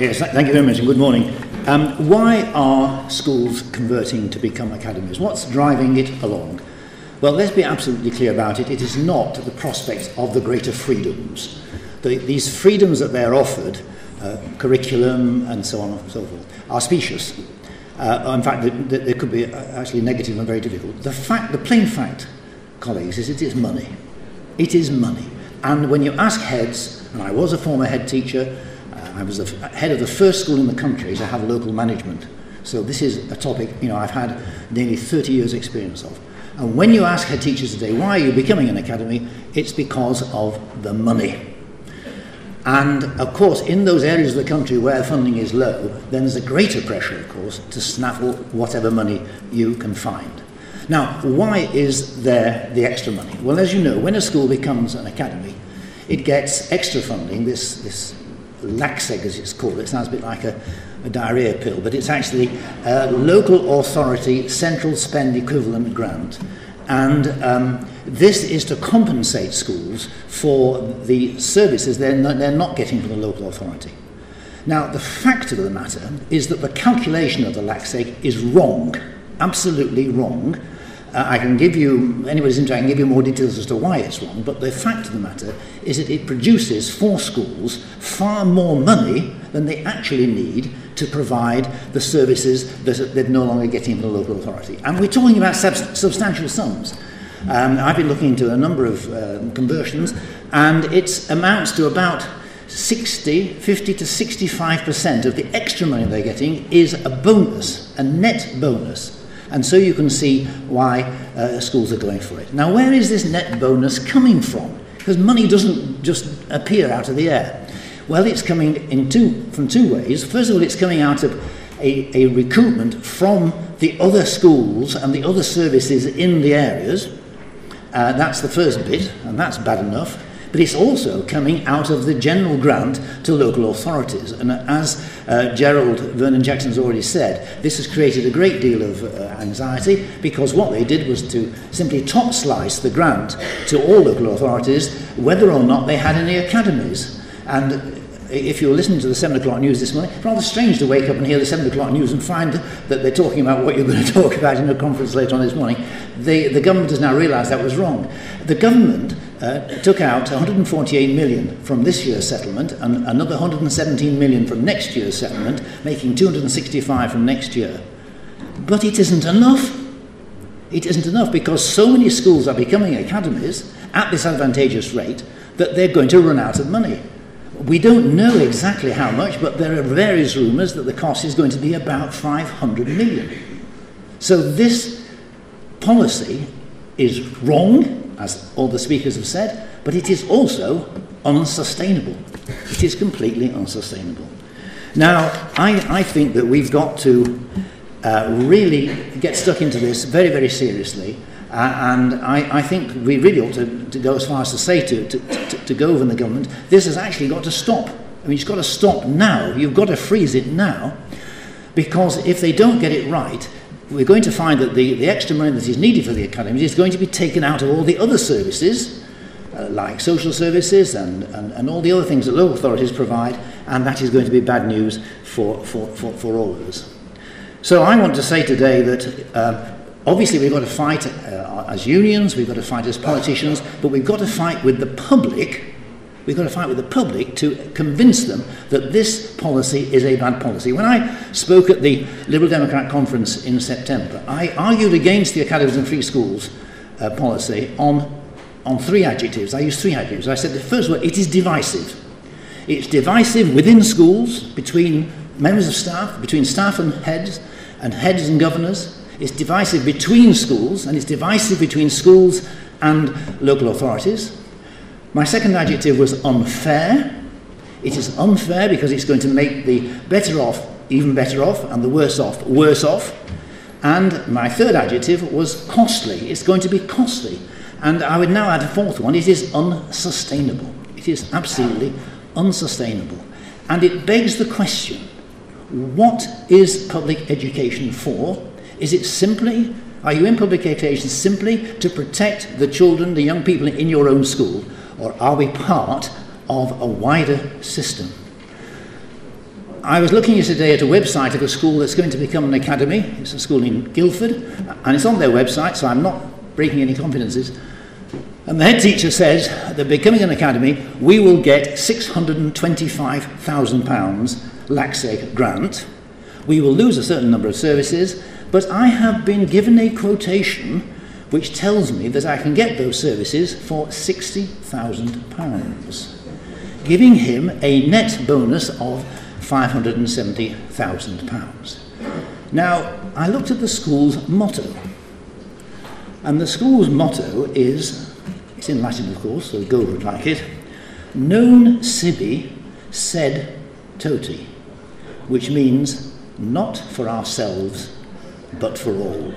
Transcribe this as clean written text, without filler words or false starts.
Yes, thank you very much and good morning. Why are schools converting to become academies? What's driving it along? Well, let's be absolutely clear about it. It is not the prospect of the greater freedoms. These freedoms that they're offered, curriculum and so on and so forth, are specious. In fact, they could be actually negative and very difficult. The plain fact, colleagues, is it is money. It is money. And when you ask heads, and I was a former head teacher, I was the head of the first school in the country to have local management. So this is a topic, I've had nearly 30 years experience of. And when you ask head teachers today, why are you becoming an academy? It's because of the money. And of course, in those areas of the country where funding is low, then there's a greater pressure, of course, to snaffle whatever money you can find. Now, why is there the extra money? Well, as you know, when a school becomes an academy, it gets extra funding, this LACSEG, as it's called. It sounds a bit like a diarrhea pill, but it's actually a local authority central spend equivalent grant. And this is to compensate schools for the services they're not getting from the local authority. Now, the fact of the matter is that the calculation of the LACSEG is wrong, absolutely wrong. I can give you, anybody's interested, I can give you more details as to why it's wrong, but the fact of the matter is that it produces for schools far more money than they actually need to provide the services that they're no longer getting from the local authority. And we're talking about substantial sums. I've been looking into a number of conversions, and it amounts to about 50 to 65% of the extra money they're getting is a bonus, a net bonus. And so you can see why schools are going for it. Now, where is this net bonus coming from? Because money doesn't just appear out of the air. Well, it's coming from two ways. First of all, it's coming out of a recruitment from the other schools and the other services in the areas. That's the first bit, and that's bad enough. But it's also coming out of the general grant to local authorities. And as Gerald Vernon Jackson's already said, this has created a great deal of anxiety, because what they did was to simply top slice the grant to all local authorities, whether or not they had any academies. And if you're listening to the 7 o'clock news this morning, it's rather strange to wake up and hear the 7 o'clock news and find that they're talking about what you're going to talk about in a conference later on this morning. The government has now realised that was wrong. The government took out 148 million from this year's settlement and another 117 million from next year's settlement, making 265 from next year. But it isn't enough. It isn't enough, because so many schools are becoming academies at this advantageous rate that they're going to run out of money. We don't know exactly how much, but there are various rumours that the cost is going to be about 500 million. So this policy is wrong, as all the speakers have said, but it is also unsustainable. It is completely unsustainable. Now, I think that we've got to really get stuck into this very, very seriously, and I think we really ought to go as far as to say to Gove and the government, this has actually got to stop. I mean, it's got to stop now. You've got to freeze it now, because if they don't get it right, we're going to find that the extra money that is needed for the academies is going to be taken out of all the other services, like social services and all the other things that local authorities provide, and that is going to be bad news for all of us. So I want to say today that obviously we've got to fight as unions, we've got to fight as politicians, but we've got to fight with the public. We've got to fight with the public to convince them that this policy is a bad policy. When I spoke at the Liberal Democrat conference in September, I argued against the Academies and Free Schools policy on 3 adjectives. I used 3 adjectives. I said the first one, it is divisive. It's divisive within schools, between members of staff, between staff and heads and governors. It's divisive between schools, and it's divisive between schools and local authorities. My second adjective was unfair. It is unfair because it's going to make the better off even better off and the worse off worse off. And my third adjective was costly. It's going to be costly. And I would now add a fourth one. It is unsustainable. It is absolutely unsustainable. And it begs the question, what is public education for? Is it simply, are you in public education simply to protect the children, the young people in your own school? Or are we part of a wider system? I was looking yesterday at a website of a school that's going to become an academy. It's a school in Guildford, and it's on their website, so I'm not breaking any confidences. And the head teacher says that becoming an academy, we will get £625,000 LACSEG grant. We will lose a certain number of services, but I have been given a quotation which tells me that I can get those services for £60,000, giving him a net bonus of £570,000. Now, I looked at the school's motto, and the school's motto is, it's in Latin of course, so go would like it, non sibi sed toti, which means not for ourselves, but for all.